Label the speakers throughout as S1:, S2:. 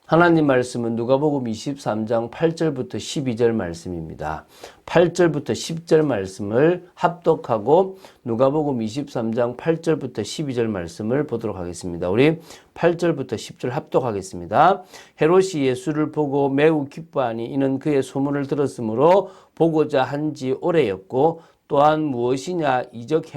S1: 하나님 말씀은 누가복음 23장 8절부터 12절 말씀입니다. 8절부터 10절 말씀을 합독하고 누가복음 23장 8절부터 12절 말씀을 보도록 하겠습니다. 우리 8절부터 10절 합독하겠습니다. 헤롯이 예수를 보고 매우 기뻐하니 이는 그의 소문을 들었으므로 보고자 한지 오래였고 또한 무엇이나 이적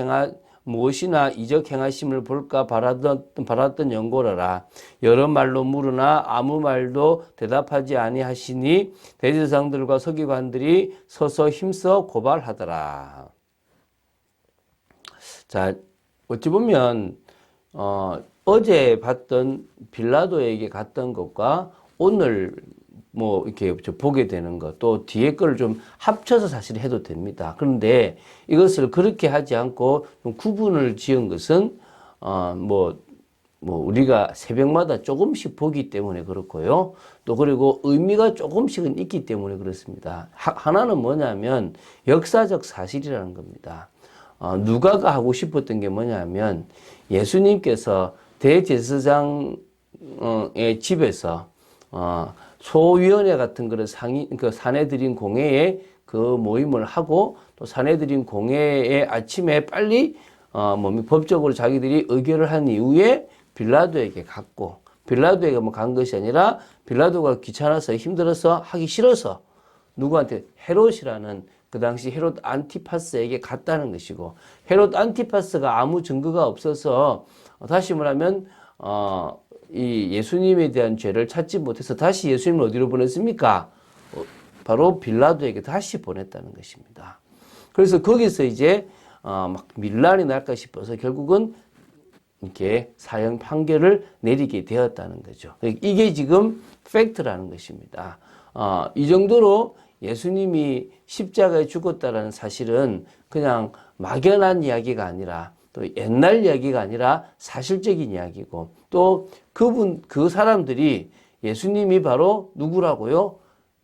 S1: 행하심을 볼까 바랐던 연고라라. 여러 말로 물으나 아무 말도 대답하지 아니하시니 대제사장들과 서기관들이 서서 힘써 고발하더라. 자, 어찌 보면 어제 봤던 빌라도에게 갔던 것과 오늘 이렇게 보게 되는 것, 또 뒤에 거를 좀 합쳐서 사실 해도 됩니다. 그런데 이것을 그렇게 하지 않고 좀 구분을 지은 것은, 우리가 새벽마다 조금씩 보기 때문에 그렇고요. 또 그리고 의미가 조금씩은 있기 때문에 그렇습니다. 하나는 뭐냐면 역사적 사실이라는 겁니다. 누가가 하고 싶었던 게 뭐냐면 예수님께서 대제사장의 집에서, 소위원회 같은 그런 사내들인 공회에 그 모임을 하고 또 사내들인 공회에 아침에 빨리 법적으로 자기들이 의결을 한 이후에 빌라도에게 갔고, 빌라도에게 간 것이 아니라 빌라도가 귀찮아서 힘들어서 하기 싫어서 누구한테 헤롯이라는 그 당시 헤롯 안티파스에게 갔다는 것이고, 헤롯 안티파스가 아무 증거가 없어서 다시 말하면 이 예수님에 대한 죄를 찾지 못해서 다시 예수님을 어디로 보냈습니까? 바로 빌라도에게 다시 보냈다는 것입니다. 그래서 거기서 이제 막 밀란이 날까 싶어서 결국은 이렇게 사형 판결을 내리게 되었다는 거죠. 이게 지금 팩트라는 것입니다. 이 정도로 예수님이 십자가에 죽었다라는 사실은 그냥 막연한 이야기가 아니라 또 옛날 이야기가 아니라 사실적인 이야기고, 또 그 사람들이 예수님이 바로 누구라고요?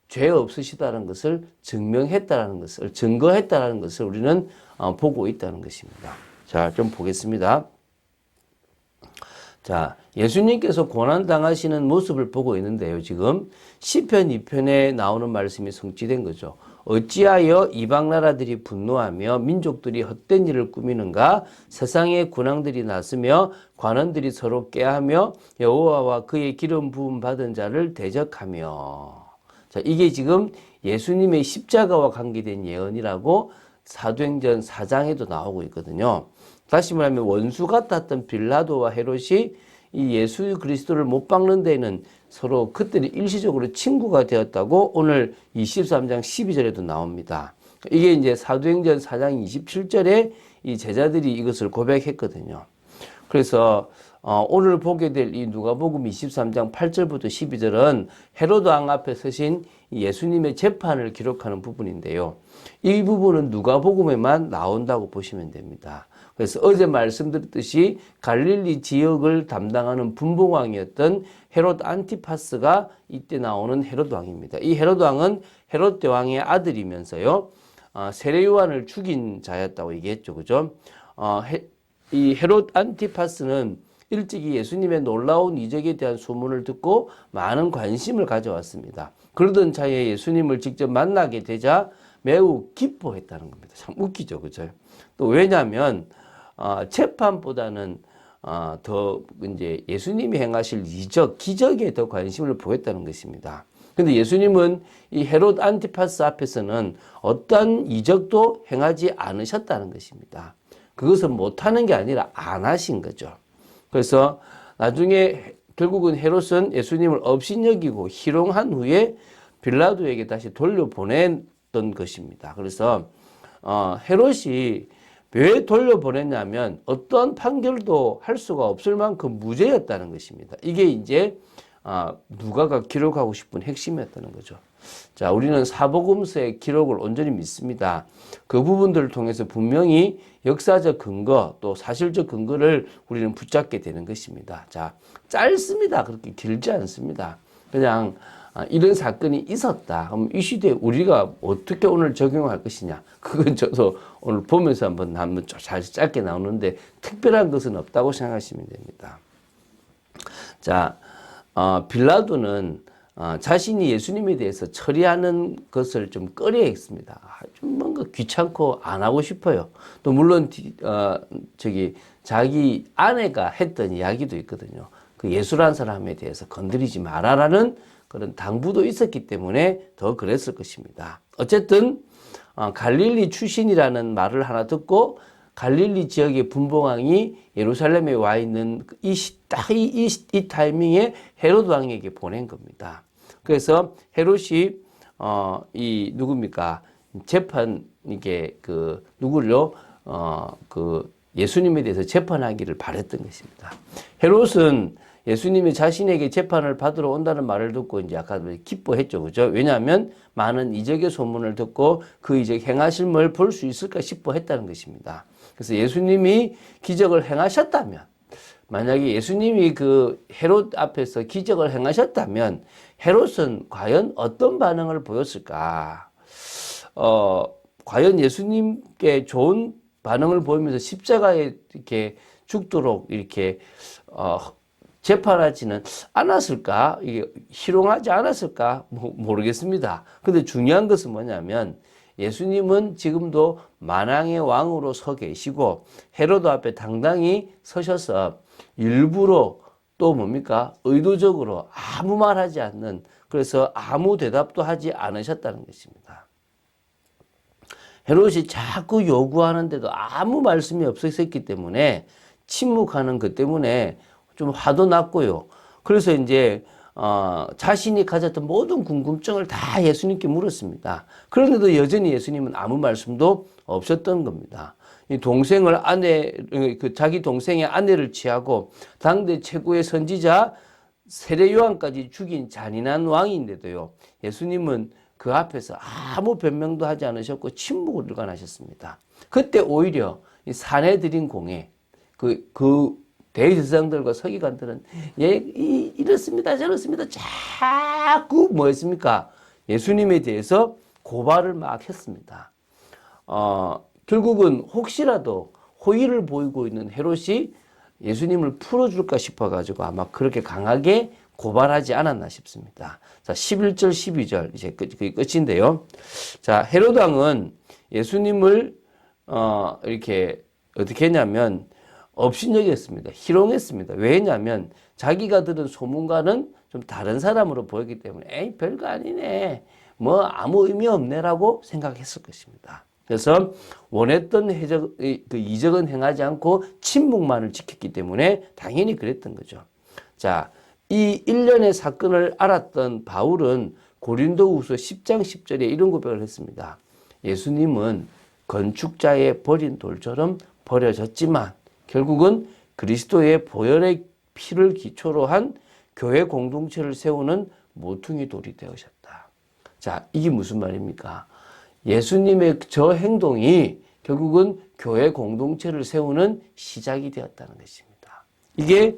S1: 죄 없으시다는 것을 증명했다라는 것을, 증거했다라는 것을 우리는 보고 있다는 것입니다. 자, 좀 보겠습니다. 자, 예수님께서 고난당하시는 모습을 보고 있는데요. 지금 시편 2편에 나오는 말씀이 성취된 거죠. 어찌하여 이방 나라들이 분노하며 민족들이 헛된 일을 꾸미는가? 세상의 군왕들이 났으며 관원들이 서로 꾀하며 여호와와 그의 기름 부음 받은 자를 대적하며. 자, 이게 지금 예수님의 십자가와 관계된 예언이라고 사도행전 4장에도 나오고 있거든요. 다시 말하면 원수 같았던 빌라도와 헤롯이 이 예수 그리스도를 못 박는 데는 서로 그들이 일시적으로 친구가 되었다고 오늘 23장 12절에도 나옵니다. 이게 이제 사도행전 4장 27절에 이 제자들이 이것을 고백했거든요. 그래서 오늘 보게 될 이 누가복음 23장 8절부터 12절은 헤로드 왕 앞에 서신 예수님의 재판을 기록하는 부분인데요. 이 부분은 누가복음에만 나온다고 보시면 됩니다. 그래서 어제 말씀드렸듯이 갈릴리 지역을 담당하는 분봉왕이었던 헤롯 안티파스가 이때 나오는 헤롯 왕입니다. 이 헤롯 왕은 헤롯 대왕의 아들이면서요, 세례 요한을 죽인 자였다고 얘기했죠, 그죠? 이 헤롯 안티파스는 일찍이 예수님의 놀라운 이적에 대한 소문을 듣고 많은 관심을 가져왔습니다. 그러던 차에 예수님을 직접 만나게 되자 매우 기뻐했다는 겁니다. 참 웃기죠, 그죠? 또 왜냐하면 재판보다는 더 이제 예수님이 행하실 이적, 기적에 더 관심을 보였다는 것입니다. 근데 예수님은 이 헤롯 안티파스 앞에서는 어떤 이적도 행하지 않으셨다는 것입니다. 그것은 못하는 게 아니라 안 하신 거죠. 그래서 나중에 결국은 헤롯은 예수님을 업신여기고 희롱한 후에 빌라도에게 다시 돌려보냈던 것입니다. 그래서 헤롯이 왜 돌려보냈냐면 어떤 판결도 할 수가 없을 만큼 무죄였다는 것입니다. 이게 이제 누가가 기록하고 싶은 핵심이었다는 거죠. 자, 우리는 사복음서의 기록을 온전히 믿습니다. 그 부분들을 통해서 분명히 역사적 근거 또 사실적 근거를 우리는 붙잡게 되는 것입니다. 자, 짧습니다. 그렇게 길지 않습니다. 그냥 이런 사건이 있었다. 그럼 이 시대에 우리가 어떻게 오늘 적용할 것이냐. 그건 저도 오늘 보면서 한번 잘 짧게 나오는데 특별한 것은 없다고 생각하시면 됩니다. 자, 빌라도는 자신이 예수님에 대해서 처리하는 것을 좀 꺼려했습니다. 좀 뭔가 귀찮고 안 하고 싶어요. 또 물론 자기 아내가 했던 이야기도 있거든요. 그 예수라는 사람에 대해서 건드리지 마라라는 그런 당부도 있었기 때문에 더 그랬을 것입니다. 어쨌든 갈릴리 출신이라는 말을 하나 듣고 갈릴리 지역의 분봉왕이 예루살렘에 와 있는 이 타이밍에 헤로드 왕에게 보낸 겁니다. 그래서 헤롯이 이 누굽니까? 이게 누구를요? 예수님에 대해서 재판하기를 바랬던 것입니다. 헤롯은 예수님이 자신에게 재판을 받으러 온다는 말을 듣고 이제 아까 기뻐했죠. 그죠? 왜냐하면 많은 이적의 소문을 듣고 그 이적 행하실 뭘 볼 수 있을까 싶어 했다는 것입니다. 그래서 예수님이 기적을 행하셨다면, 만약에 예수님이 그 헤롯 앞에서 기적을 행하셨다면 헤롯은 과연 어떤 반응을 보였을까? 과연 예수님께 좋은 반응을 보이면서 십자가에 이렇게 죽도록 이렇게 재판하지는 않았을까? 이게 희롱하지 않았을까? 모르겠습니다. 근데 중요한 것은 뭐냐면 예수님은 지금도 만왕의 왕으로 서 계시고 헤로드 앞에 당당히 서셔서 일부러 또 뭡니까? 의도적으로 아무 말하지 않는, 그래서 아무 대답도 하지 않으셨다는 것입니다. 헤롯이 자꾸 요구하는데도 아무 말씀이 없었기 때문에 침묵하는 것 때문에 좀 화도 났고요. 그래서 이제 자신이 가졌던 모든 궁금증을 다 예수님께 물었습니다. 그런데도 여전히 예수님은 아무 말씀도 없었던 겁니다. 이 동생을 자기 동생의 아내를 취하고 당대 최고의 선지자 세례 요한까지 죽인 잔인한 왕인데도요, 예수님은 그 앞에서 아무 변명도 하지 않으셨고 침묵을 일관하셨습니다. 그때 오히려 이 사내들인 공회, 그 대제사장들과 서기관들은 이렇습니다, 저렇습니다, 자꾸 뭐 했습니까? 예수님에 대해서 고발을 막 했습니다. 결국은 혹시라도 호의를 보이고 있는 헤롯이 예수님을 풀어줄까 싶어가지고 아마 그렇게 강하게 고발하지 않았나 싶습니다. 자, 11절, 12절, 이제 그게 끝인데요. 자, 헤롯 왕은 예수님을, 이렇게, 어떻게 했냐면, 업신여겼습니다. 희롱했습니다. 왜냐하면, 자기가 들은 소문과는 좀 다른 사람으로 보였기 때문에, 에이, 별거 아니네. 뭐, 아무 의미 없네라고 생각했을 것입니다. 그래서 원했던 이적은 행하지 않고 침묵만을 지켰기 때문에 당연히 그랬던 거죠. 자, 이 일련의 사건을 알았던 바울은 고린도후서 10장 10절에 이런 고백을 했습니다. 예수님은 건축자의 버린 돌처럼 버려졌지만 결국은 그리스도의 보혈의 피를 기초로 한 교회 공동체를 세우는 모퉁이 돌이 되으셨다. 자, 이게 무슨 말입니까? 예수님의 저 행동이 결국은 교회 공동체를 세우는 시작이 되었다는 것입니다. 이게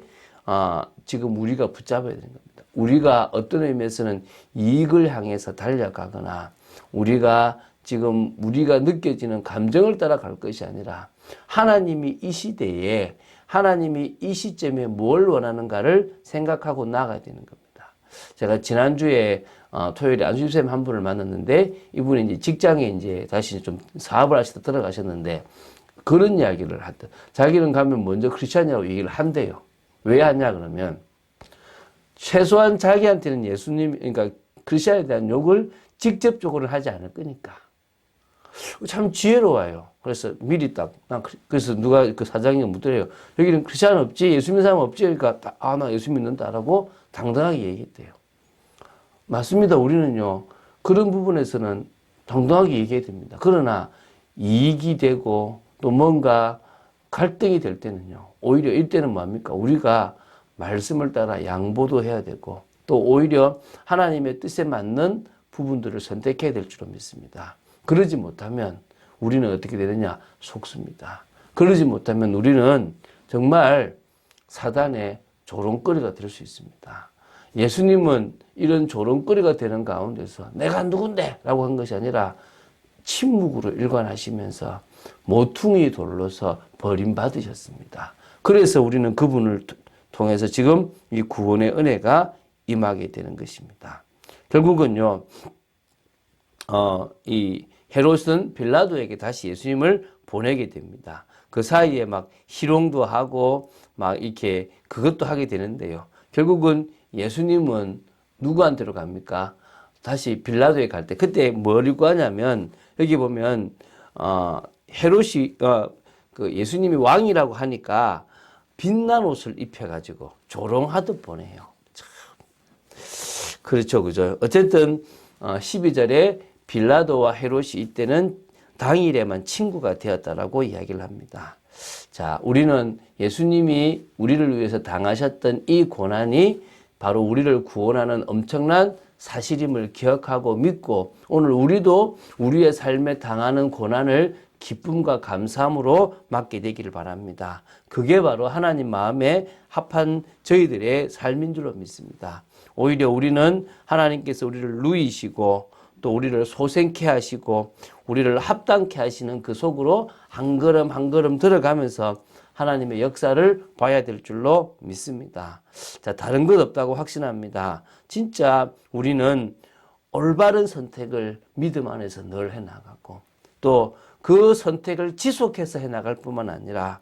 S1: 지금 우리가 붙잡아야 되는 겁니다. 우리가 어떤 의미에서는 이익을 향해서 달려가거나 우리가 느껴지는 감정을 따라갈 것이 아니라 하나님이 이 시대에, 하나님이 이 시점에 뭘 원하는가를 생각하고 나가야 되는 겁니다. 제가 지난주에 토요일에 안수집사님 한 분을 만났는데 이분이 이제 직장에 이제 다시 좀 사업을 하시다 들어가셨는데 그런 이야기를 하더. 자기는 가면 먼저 크리스찬이라고 얘기를 한대요. 왜 하냐 그러면 최소한 자기한테는 예수님, 그러니까 크리스찬에 대한 욕을 직접적으로 하지 않을 거니까. 참 지혜로워요. 그래서 미리 그래서 누가 그 사장이 묻더래요. 여기는 크리스찬 없지? 예수 믿는 사람 없지? 그러니까 나 예수 믿는다라고 당당하게 얘기했대요. 맞습니다. 우리는요, 그런 부분에서는 당당하게 얘기해야 됩니다. 그러나 이익이 되고 또 뭔가 갈등이 될 때는요, 오히려 이때는 뭡니까? 우리가 말씀을 따라 양보도 해야 되고 또 오히려 하나님의 뜻에 맞는 부분들을 선택해야 될 줄로 믿습니다. 그러지 못하면 우리는 어떻게 되느냐? 속습니다. 그러지 못하면 우리는 정말 사단의 조롱거리가 될 수 있습니다. 예수님은 이런 조롱거리가 되는 가운데서 내가 누군데? 라고 한 것이 아니라 침묵으로 일관하시면서 모퉁이 돌로서 버림받으셨습니다. 그래서 우리는 그분을 통해서 지금 이 구원의 은혜가 임하게 되는 것입니다. 결국은요, 이 헤롯은 빌라도에게 다시 예수님을 보내게 됩니다. 그 사이에 막 희롱도 하고 막 이렇게 그것도 하게 되는데요. 결국은 예수님은 누구한테로 갑니까? 다시 빌라도에 갈 때 그때 뭐라고 하냐면 여기 보면 헤롯이 그 예수님이 왕이라고 하니까 빛난 옷을 입혀가지고 조롱하듯 보내요. 참. 그렇죠, 그죠? 어쨌든 12절에 빌라도와 헤롯이 이때는 당일에만 친구가 되었다라고 이야기를 합니다. 자, 우리는 예수님이 우리를 위해서 당하셨던 이 고난이 바로 우리를 구원하는 엄청난 사실임을 기억하고 믿고 오늘 우리도 우리의 삶에 당하는 고난을 기쁨과 감사함으로 맞게 되기를 바랍니다. 그게 바로 하나님 마음에 합한 저희들의 삶인 줄로 믿습니다. 오히려 우리는 하나님께서 우리를 누이시고 또 우리를 소생케 하시고 우리를 합당케 하시는 그 속으로 한 걸음 한 걸음 들어가면서 하나님의 역사를 봐야 될 줄로 믿습니다. 자, 다른 것 없다고 확신합니다. 진짜 우리는 올바른 선택을 믿음 안에서 늘 해나가고 또 그 선택을 지속해서 해나갈 뿐만 아니라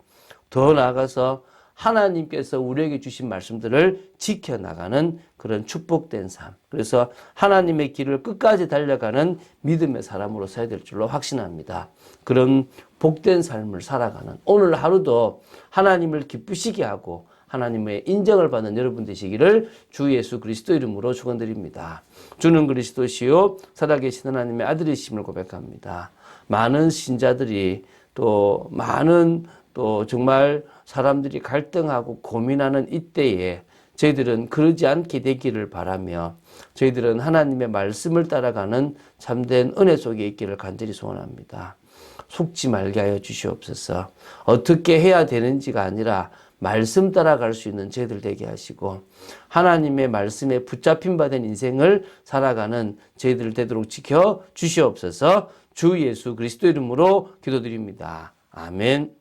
S1: 더 나아가서 하나님께서 우리에게 주신 말씀들을 지켜나가는 그런 축복된 삶. 그래서 하나님의 길을 끝까지 달려가는 믿음의 사람으로 서야 될 줄로 확신합니다. 그런 복된 삶을 살아가는 오늘 하루도 하나님을 기쁘시게 하고 하나님의 인정을 받는 여러분 되시기를 주 예수 그리스도 이름으로 축원드립니다. 주는 그리스도시요 살아계신 하나님의 아들이심을 고백합니다. 많은 신자들이 또 많은 또 정말 사람들이 갈등하고 고민하는 이때에 저희들은 그러지 않게 되기를 바라며 저희들은 하나님의 말씀을 따라가는 참된 은혜 속에 있기를 간절히 소원합니다. 속지 말게 하여 주시옵소서. 어떻게 해야 되는지가 아니라 말씀 따라갈 수 있는 저희들 되게 하시고 하나님의 말씀에 붙잡힌 바 된 인생을 살아가는 저희들 되도록 지켜 주시옵소서. 주 예수 그리스도 이름으로 기도드립니다. 아멘.